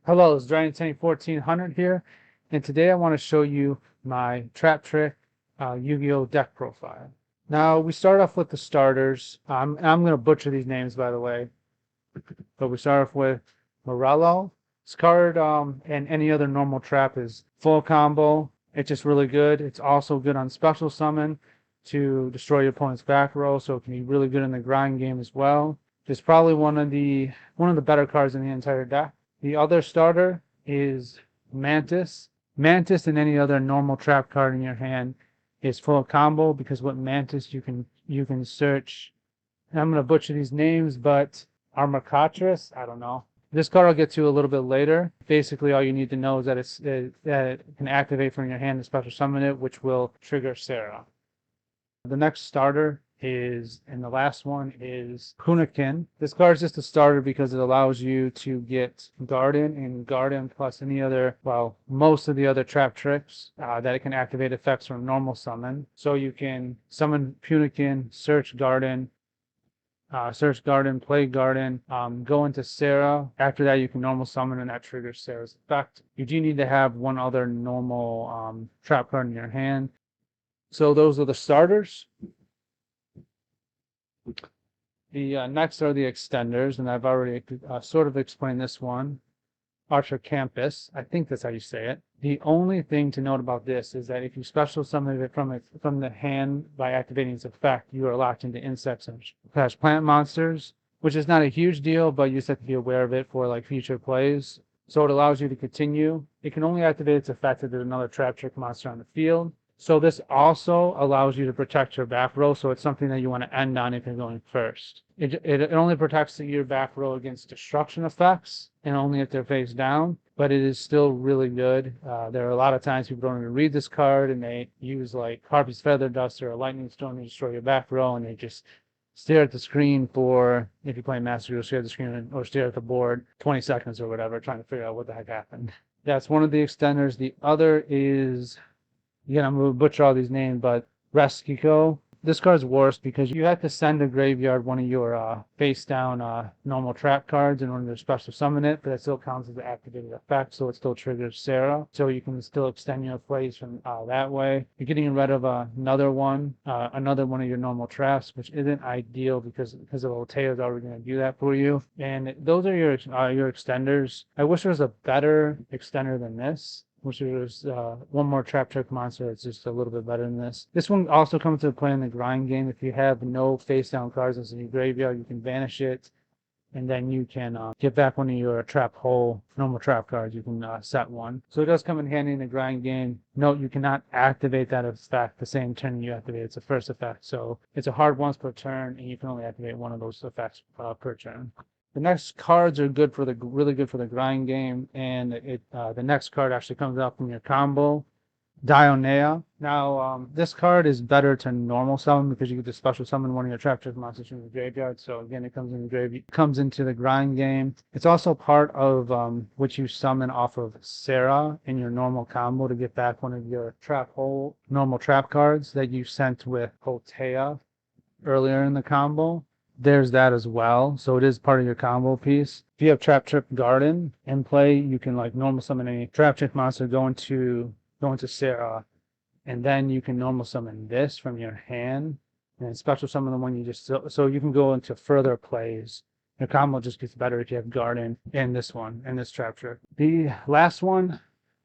Hello, it's Dragon 1400 here, and today I want to show you my Traiptrix Yu-Gi-Oh deck profile. Now we start off with the starters. I'm going to butcher these names, by the way, but we start off with Morello. This card and any other normal trap is full combo. It's just really good. It's also good on special summon to destroy your opponent's back row, so it can be really good in the grind game as well. It's probably one of the better cards in the entire deck. The other starter is Mantis. Mantis and any other normal trap card in your hand is full combo because with Mantis you can search. And I'm gonna butcher these names, but Armacatrus, I don't know. This card I'll get to a little bit later. Basically, all you need to know is that that it can activate from your hand and special summon it, which will trigger Sarah. The next starter is, and the last one is Hunikin. This card is just a starter because it allows you to get Garden and Garden plus any other, well, most of the other Traiptrix that it can activate effects from normal summon. So you can summon Punikin, search Garden, play Garden, go into Sarah. After that, you can normal summon and that triggers Sarah's effect. You do need to have one other normal trap card in your hand. So those are the starters. The next are the extenders, and I've already sort of explained this one. Archer Campus, I think that's how you say it. The only thing to note about this is that if you special summon it from the hand by activating its effect, you are locked into insects and plant monsters, which is not a huge deal, but you just have to be aware of it for like future plays. So it allows you to continue. It can only activate its effect if there's another Traiptrix monster on the field. So this also allows you to protect your back row, so it's something that you want to end on if you're going first. It only protects your back row against destruction effects, and only if they're face down, but it is still really good. There are a lot of times people don't even read this card, and they use like Harpy's Feather Duster or Lightning Storm to destroy your back row, and they just stare at the screen for, if you play Master, you'll stare at the screen or stare at the board 20 seconds or whatever, trying to figure out what the heck happened. That's one of the extenders. The other is, again, I'm going to butcher all these names, but Reskiko. This card's worse because you have to send to graveyard one of your face down normal trap cards in order to special summon it, but that still counts as the activated effect, so it still triggers Sarah. So you can still extend your plays from that way. You're getting rid of another one of your normal traps, which isn't ideal because of Altea's already going to do that for you. And those are your extenders. I wish there was a better extender than this, which is one more Traiptrix monster that's just a little bit better than this. This one also comes to play in the grind game. If you have no face down cards in your graveyard, you can banish it, and then you can get back one of your trap hole normal trap cards. You can set one. So it does come in handy in the grind game. Note, you cannot activate that effect the same turn you activate. It's a first effect, so it's a hard once per turn, and you can only activate one of those effects per turn. The next cards are really good for the grind game, and the next card actually comes out from your combo, Dionea. Now, this card is better to normal summon because you get to special summon one of your Traiptrix monsters from the graveyard. So again, it comes into the grind game. It's also part of what you summon off of Sarah in your normal combo to get back one of your normal trap cards that you sent with Altea earlier in the combo. There's that as well, so it is part of your combo piece. If you have Traiptrix Garden in play, you can like normal summon a Traiptrix monster, go into Sarah, and then you can normal summon this from your hand, and then special summon the one you just, so you can go into further plays. Your combo just gets better if you have Garden and this one, and this Traiptrix. The last one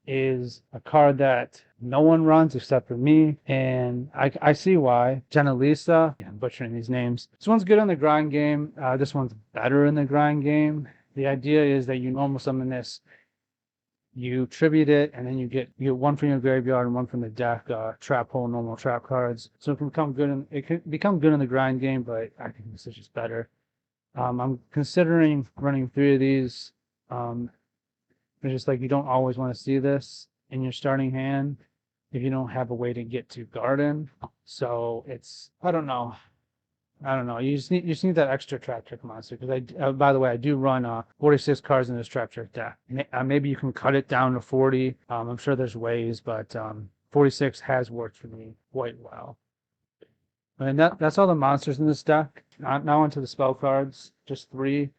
is a card that no one runs except for me, and I see why. Genelisa, I'm butchering these names. This one's good in the grind game. This one's better in the grind game. The idea is that you normal summon this, you tribute it, and then you get one from your graveyard and one from the deck, trap hole normal trap cards. So it can become good in the grind game, but I think this is just better. I'm considering running 3 of these. It's just like you don't always want to see this in your starting hand if you don't have a way to get to Garden. So it's, I don't know. You just need that extra Traiptrix monster, because by the way, I do run 46 cards in this Traiptrix deck. Maybe you can cut it down to 40. I'm sure there's ways, but 46 has worked for me quite well. And that's all the monsters in this deck. Now onto the spell cards. Just 3.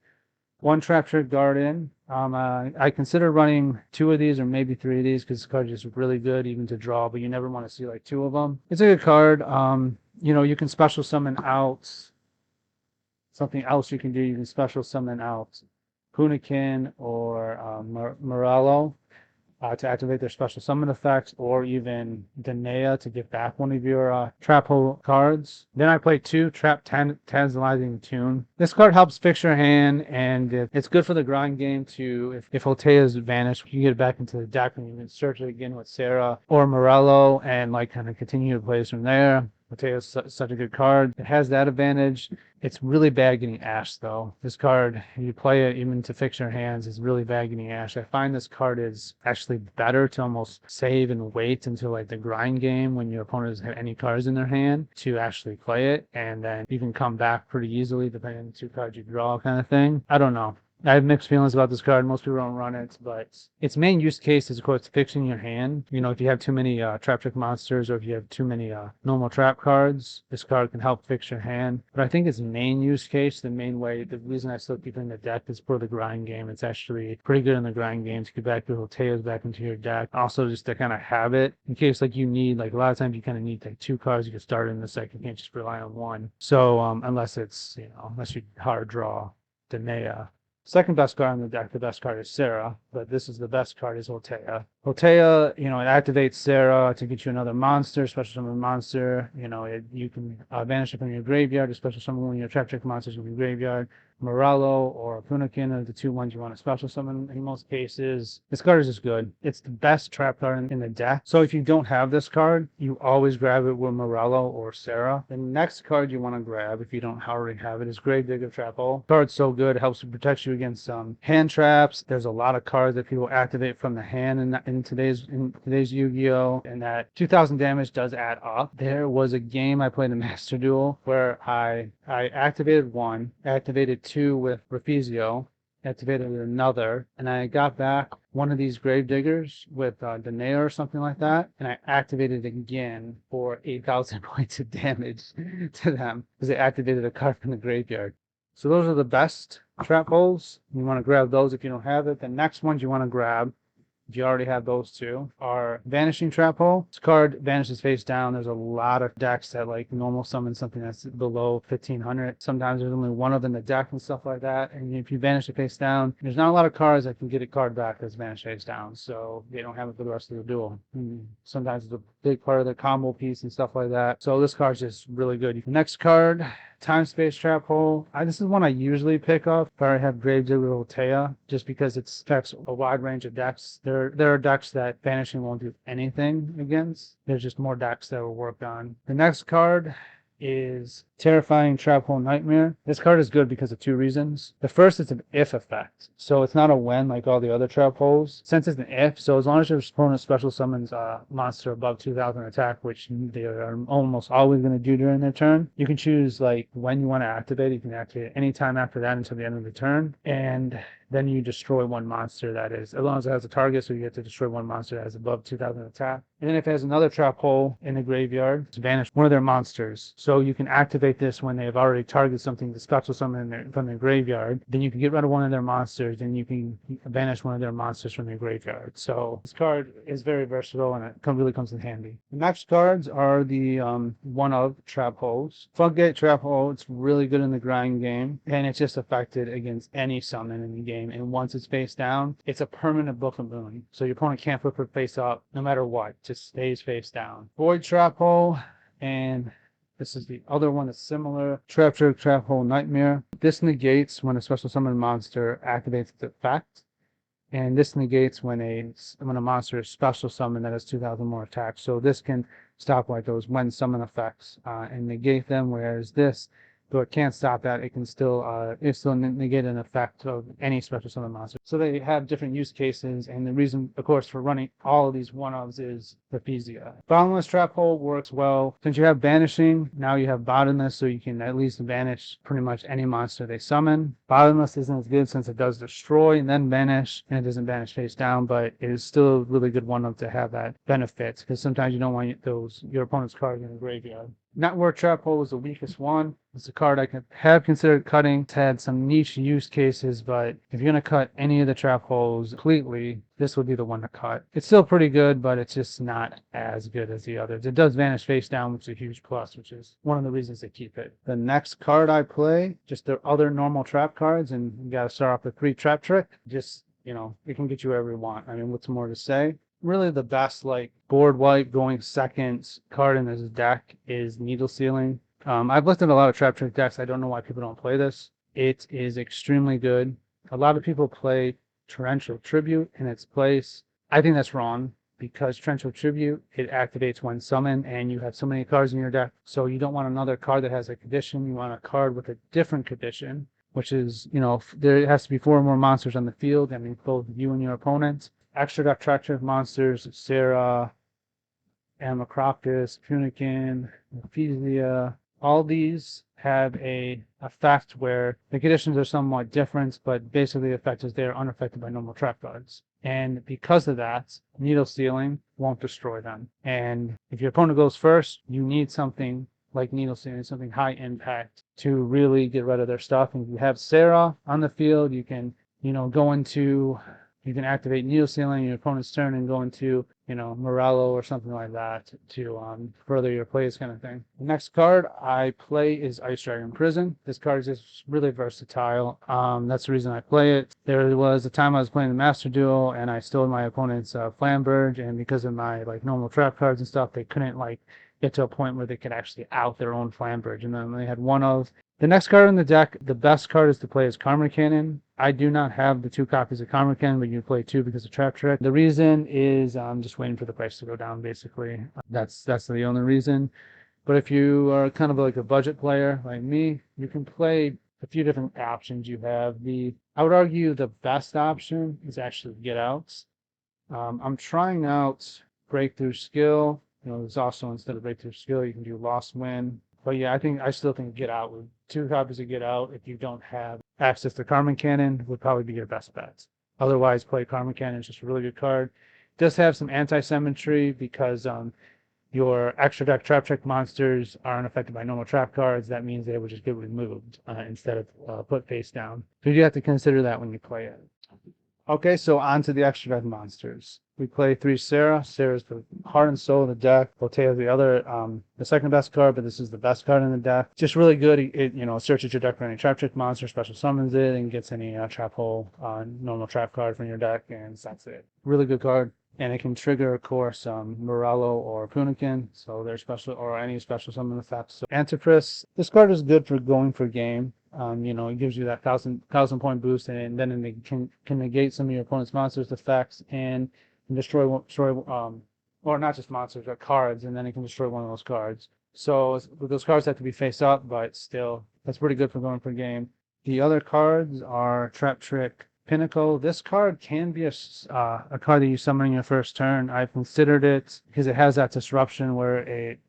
1 Traiptrix Garden, I consider running 2 of these or maybe 3 of these because this card is just really good even to draw, but you never want to see like 2 of them. It's a good card. You know, you can special summon out something else you can do. You can special summon out Punikin or Morello to activate their special summon effects, or even Danaea to get back one of your trap hole cards. Then I play 2 Trap Tantalizing Tune. This card helps fix your hand, and it's good for the grind game to, if Hotea's vanished, you get it back into the deck and you can search it again with Sarah or Morello and like kind of continue to play from there. Hotea is such a good card. It has that advantage. It's really bad getting Ash though. This card, you play it even to fix your hands, is really bad getting Ash. I find this card is actually better to almost save and wait until like the grind game when your opponent doesn't have any cards in their hand to actually play it, and then you can come back pretty easily depending on the 2 cards you draw kind of thing. I don't know. I have mixed feelings about this card. Most people don't run it, but its main use case is, of course, fixing your hand. You know, if you have too many Traiptrix monsters or if you have too many normal trap cards, this card can help fix your hand. But I think its main use case, the main way, the reason I still keep it in the deck is for the grind game. It's actually pretty good in the grind game to get back your Hoteas back into your deck. Also, just to kind of have it in case like you need, like a lot of times you kind of need like 2 cards you can start in the deck. You can't just rely on 1. So unless it's, you know, unless you hard draw Danaea. Second best card in the deck, the best card is Sarah, but this is the best card is Hotea. Hotea, you know, it activates Sarah to get you another monster, special summon monster. You know, you can banish it from your graveyard, special summon one of your Traiptrix monsters from your graveyard. Morello or Punikin are the 2 ones you want to special summon in most cases. This card is just good. It's the best trap card in the deck. So if you don't have this card, you always grab it with Morello or Sarah. The next card you want to grab, if you don't already have it, is Gravedigger Trap Hole. The card's so good, it helps to protect you against hand traps. There's a lot of cards that people activate from the hand in today's Yu-Gi-Oh! And that 2,000 damage does add up. There was a game I played in Master Duel where I activated 1, activated 2 with Refugio, activated another, and I got back one of these Gravediggers with Danaea or something like that, and I activated it again for 8,000 points of damage to them because they activated a card from the graveyard. So those are the best trap holes. You want to grab those if you don't have it. The next ones you want to grab, if you already have those 2, are Vanishing Trap Hole. This card vanishes face down. There's a lot of decks that like normal summon something that's below 1,500. Sometimes there's only 1 of them in the deck and stuff like that. And if you vanish it face down, there's not a lot of cards that can get a card back that's vanished face down. So they don't have it for the rest of the duel. Sometimes it's a big part of the combo piece and stuff like that. So this card's just really good. The next card, Time Space Trap Hole. This is one I usually pick up if I have Gravedigger Hotea, just because it affects a wide range of decks. There are decks that Vanishing won't do anything against. There's just more decks that will work on. The next card is Terrifying Trap Hole Nightmare. This card is good because of 2 reasons. The first is an if effect. So it's not a when like all the other trap holes. Since it's an if, so as long as your opponent special summons a monster above 2,000 attack, which they are almost always going to do during their turn, you can choose like when you want to activate it. You can activate it anytime after that until the end of the turn. And then you destroy 1 monster that is, as long as it has a target, so you get to destroy 1 monster that is above 2,000 attack. And then if it has another trap hole in the graveyard, it's banish one of their monsters. So you can activate this when they've already targeted something to special summon from their graveyard. Then you can get rid of one of their monsters, and you can banish one of their monsters from their graveyard. So this card is very versatile, and it really comes in handy. The next cards are the one of trap holes. Floodgate Trap Hole, it's really good in the grind game, and it's just effective against any summon in the game. And once it's face down, it's a permanent book of moon. So your opponent can't flip it face up no matter what. It just stays face down. Void Trap Hole, and this is the other one that's similar. Traiptrix Trap Hole Nightmare. This negates when a special summon monster activates its effect. And this negates when a monster is special summoned that has 2,000 more attacks. So this can stop like those when summon effects and negate them, whereas this, though it can't stop that, it can still negate an effect of any special summon monster. So they have different use cases, and the reason, of course, for running all of these one-ofs is Rapizia. Bottomless Trap Hole works well. Since you have Banishing, now you have Bottomless, so you can at least banish pretty much any monster they summon. Bottomless isn't as good since it does destroy and then banish, and it doesn't banish face down, but it is still a really good one-off to have that benefit, because sometimes you don't want your opponent's card in the graveyard. Network Trap Hole is the weakest one. It's a card I have considered cutting. It's had some niche use cases, but if you're going to cut any of the trap holes completely, this would be the one to cut. It's still pretty good, but it's just not as good as the others. It does vanish face down, which is a huge plus, which is one of the reasons they keep it. The next card I play, just the other normal trap cards, and you got to start off with 3 Traiptrix. Just, it can get you wherever you want. I mean, what's more to say? Really the best like board wipe going second card in this deck is Needle Sealing. I've looked at a lot of Traiptrix decks. I don't know why people don't play this. It is extremely good. A lot of people play Torrential Tribute in its place. I think that's wrong because Torrential Tribute, it activates when summoned and you have so many cards in your deck. So you don't want another card that has a condition. You want a card with a different condition, which is, there has to be 4 or more monsters on the field. I mean, both you and your opponent. Extra deck Traiptrix monsters, Sarah, Amacrocus, Punikin, Ephesia. All these have a effect where the conditions are somewhat different, but basically the effect is they are unaffected by normal trap cards. And because of that, Needle Sealing won't destroy them. And if your opponent goes first, you need something like Needle Sealing, something high impact to really get rid of their stuff. And if you have Sarah on the field, you can, you can activate Needle Sealing your opponent's turn and go into, Morello or something like that to further your plays kind of thing. The next card I play is Ice Dragon Prison. This card is just really versatile. That's the reason I play it. There was a time I was playing the Master Duel and I stole my opponent's Flamberge, and because of my normal trap cards and stuff, they couldn't get to a point where they could actually out their own Flamberge, and then they had one of. The next card in the deck, the best card is to play is Karma Cannon. I do not have the 2 copies of Karma Cannon, but you play 2 because of Traiptrix. The reason is I'm just waiting for the price to go down, basically. That's the only reason. But if you are kind of like a budget player like me, you can play a few different options. You have I would argue the best option is actually Get Outs. I'm trying out Breakthrough Skill. There's also, instead of Breakthrough Skill, you can do Lost Win. But yeah, I still think Get Out with 2 copies of Get Out, if you don't have access to Karma Cannon, would probably be your best bet. Otherwise, play Karma Cannon. It's just a really good card. It does have some anti-symmetry because your extra deck Traiptrix monsters aren't affected by normal trap cards. That means they would just get removed instead of put face down. So you have to consider that when you play it. Okay, so on to the extra deck monsters. We play 3 Sarah. Sarah's the heart and soul of the deck. Voltaire is the second best card, but this is the best card in the deck. Just really good. It searches your deck for any Traiptrix monster, special summons it, and gets any trap hole normal trap card from your deck, and that's it. Really good card. And it can trigger, of course, Morello or Punikin, so they're special, or any special summon effects. So Antipris, this card is good for going for game. It gives you that 1,000 point boost, and then it can negate some of your opponent's monsters' effects and destroy or not just monsters, but cards, and then it can destroy one of those cards. So those cards have to be face up, but still, that's pretty good for going for game. The other cards are Traiptrix Pinnacle. This card can be a card that you summon in your first turn. I've considered it because it has that disruption where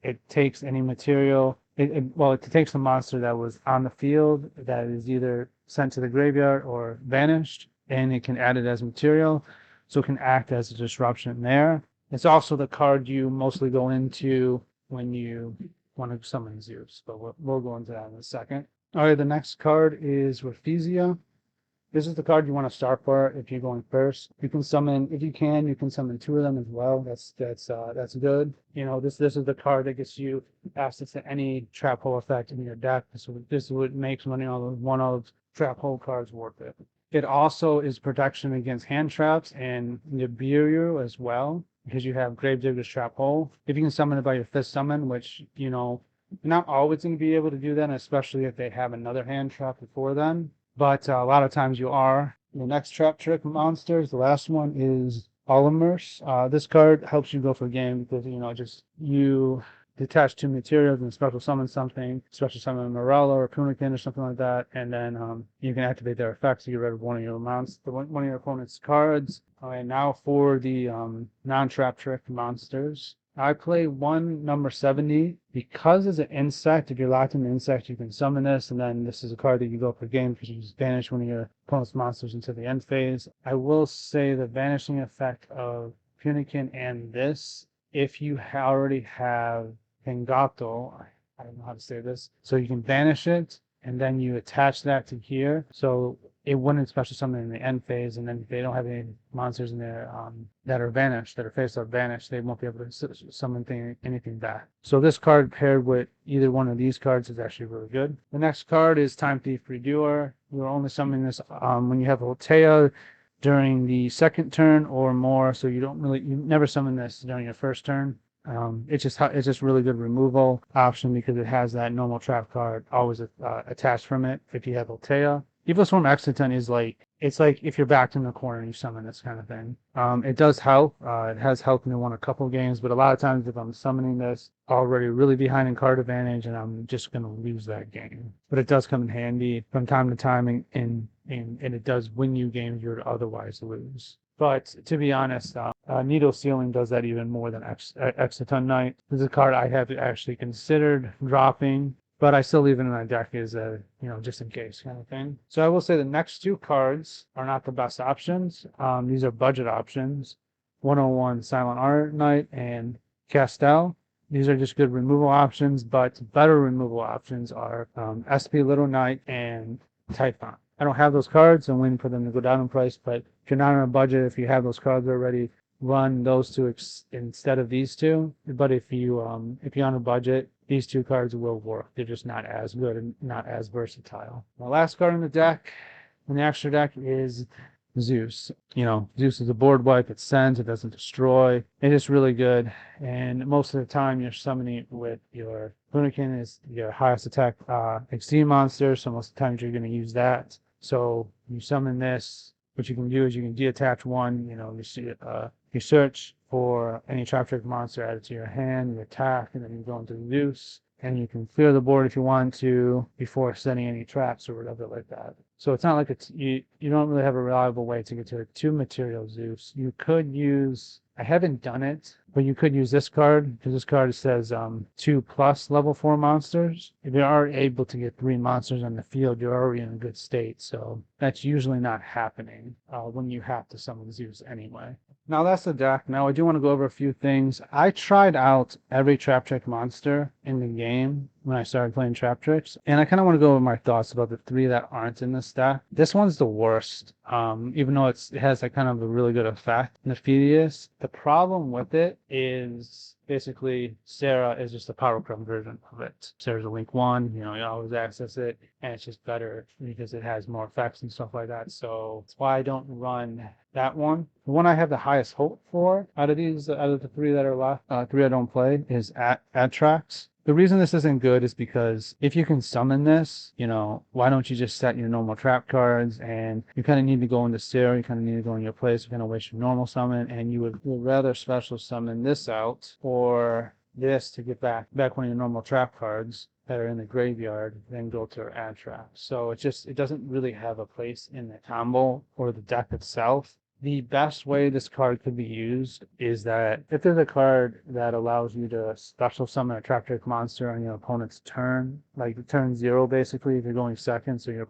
it takes any material. It takes the monster that was on the field that is either sent to the graveyard or vanished, and it can add it as material, so it can act as a disruption there. It's also the card you mostly go into when you want to summon Zeus, but we'll go into that in a second. All right, the next card is Ephesia. This is the card you want to start for if you're going first. You can summon, if you can summon 2 of them as well. That's good. This is the card that gets you access to any trap hole effect in your deck. So this is what makes one of trap hole cards worth it. It also is protection against hand traps and Nibiru as well, because you have Gravedigger's Trap Hole. If you can summon it by your 5th summon, which you're not always going to be able to do that, especially if they have another hand trap before them. But a lot of times you are. The next Traiptrix monsters, the last one is Polymers. This card helps you go for game because, you detach 2 materials and special summon something, special summon Morello or Punikin or something like that, and then you can activate their effects to get rid of one of your one of your opponent's cards. And now for the non-Traiptrix monsters. I play one number 70 because it's an insect. If you're locked in an insect, you can summon this, and then this is a card that you go for game because you just banish one of your opponent's monsters into the end phase. I will say the vanishing effect of Punikin and this, if you already have Pengato, I don't know how to say this. So you can banish it, and then you attach that to here. So it wouldn't special summon in the end phase, and then if they don't have any monsters in there that are vanished, that are face up vanished, they won't be able to summon anything back. So this card paired with either one of these cards is actually really good. The next card is Time Thief Redoer. You're only summoning this when you have Altea during the second turn or more, so you never summon this during your first turn. It's just really good removal option because it has that normal trap card always attached from it if you have Altea. Evil Swarm Exiton is like, it's like if you're backed in the corner and you summon this kind of thing. It does help. It has helped me win a couple games, but a lot of times if I'm summoning this already really behind in card advantage, and I'm just going to lose that game. But it does come in handy from time to time, and it does win you games you would otherwise lose. But to be honest, Needle Sealing does that even more than Exiton Knight. This is a card I have actually considered dropping, but I still leave it in my deck as a, just in case kind of thing. So I will say the next two cards are not the best options. These are budget options. 101 Silent Art Knight and Castel. These are just good removal options, but better removal options are SP Little Knight and Typhon. I don't have those cards. I'm waiting for them to go down in price, but if you're not on a budget, if you have those cards already, run those two instead of these two. But if you're on a budget, these two cards will work. They're just not as good and not as versatile. The last card in the deck, in the extra deck, is Zeus. Zeus is a board wipe. It sends, it doesn't destroy. It is really good, and most of the time you're summoning it with your Punikin is your highest attack exceed monster, so most of the times you're going to use that. So you summon this. What you can do is you can deattach one. You search for any Traiptrix monster, add it to your hand, you attack, and then you go into Zeus, and you can clear the board if you want to before setting any traps or whatever like that. So it's not like you don't really have a reliable way to get to a 2-material Zeus. You could use, I haven't done it, but you could use this card, because this card says 2+ level 4 monsters. If you are able to get 3 monsters on the field, you're already in a good state. So that's usually not happening when you have to summon Zeus anyway. Now that's the deck. Now I do want to go over a few things. I tried out every Traiptrix monster in the game when I started playing Traiptrix, and I kind of want to go over my thoughts about the 3 that aren't in this deck. This one's the worst, even though it has like kind of a really good effect. Nephidius, the problem with it is basically Sarah is just a power crumb version of it. Sarah's a link 1, you always access it, and it's just better because it has more effects and stuff like that. So that's why I don't run that one. The one I have the highest hope for out of the 3 that are left, 3 I don't play, is Traiptrix. The reason this isn't good is because if you can summon this, why don't you just set your normal trap cards, and you kind of need to go into Sarah, you kind of need to go in your place, you kind of waste your normal summon, and you would rather special summon this out or this to get back one of your normal trap cards that are in the graveyard, then go to Traiptrix. So it doesn't really have a place in the combo or the deck itself. The best way this card could be used is that if there's a card that allows you to special summon a Traiptrix monster on your opponent's turn, like turn 0 basically, if you're going second, so your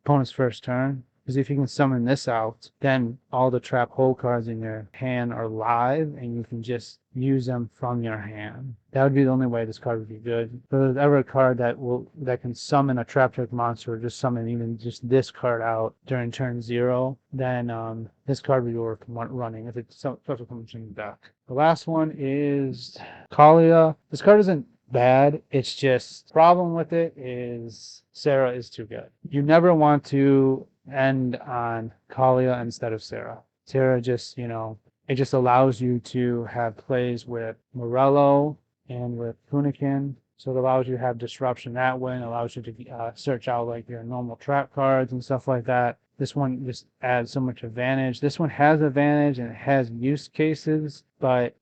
opponent's first turn. Because if you can summon this out, then all the trap hole cards in your hand are live, and you can just use them from your hand. That would be the only way this card would be good. If there's ever a card that can summon a Traiptrix monster, or just summon even just this card out during turn 0, then this card would be worth running if it's special comes in the deck. The last one is Kalia. This card isn't bad. It's just problem with it is Sarah is too good. You never want to end on Kalia instead of Sarah. Sarah just, it just allows you to have plays with Morello and with Punikin. So it allows you to have disruption that way, and allows you to search out like your normal trap cards and stuff like that. This one just adds so much advantage. This one has advantage and it has use cases, and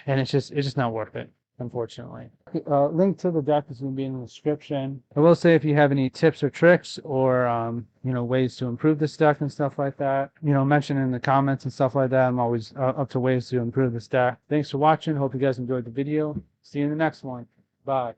it's just not worth it, unfortunately. Link to the deck is going to be in the description. I will say if you have any tips or tricks or ways to improve this deck and stuff like that, mention in the comments and stuff like that. I'm always up to ways to improve this deck. Thanks for watching. Hope you guys enjoyed the video. See you in the next one. Bye.